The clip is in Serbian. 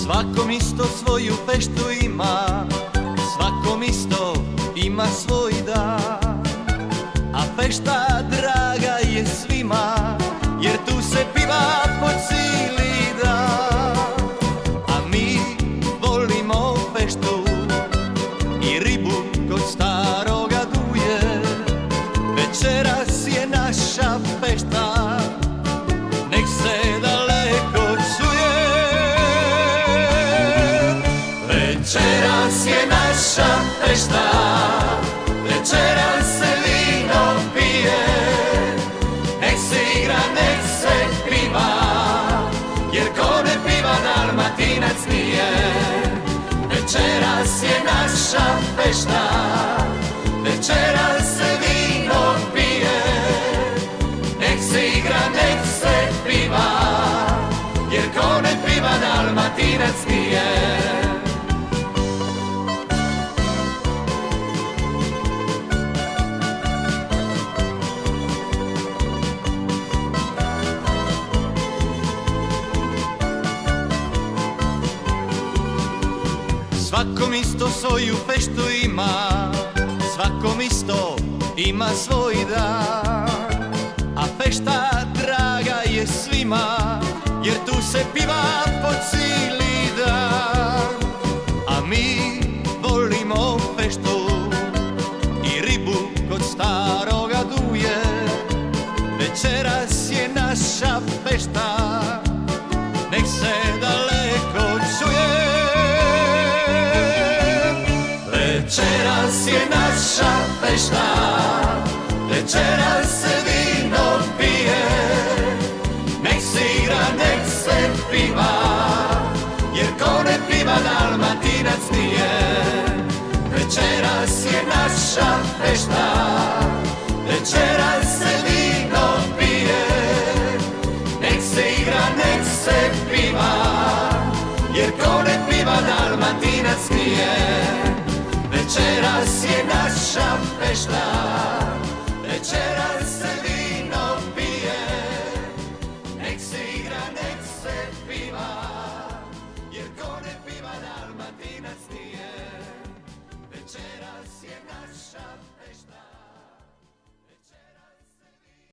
Svakom isto svoju feštu ima, svakom isto ima svoj dan. A fešta draga je svima, jer tu se piva po cili dan. A mi volimo feštu i ribu kod staroga Duje. Večeras je naša fešta, nek se daleko čuje. Večeras je naša fešta, večeras se vino pije. Nek se igra, nek se piva, jer ko ne piva Dalmatinac nije. Večeras je naša fešta, večeras se vino pije. Nek se igra, nek se piva, jer ko ne piva Dalmatinac nije. Svakom isto svoju feštu ima, svakom isto ima svoj dan. A fešta draga je svima, jer tu se piva po cili dan. A mi volimo feštu i ribu kod staroga Duje. Večeras je naša fešta, nek se daleko čuje. Večeras je naša fešta, večeras se vino pije. Nek se igra, nek se piva, jer ko ne piva Dalmatinac nije. Večeras je naša fešta, večeras se vino pije. Nek se igra, nek se piva, jer ko ne piva Dalmatinac nije. Večeras je naša fešta, večeras se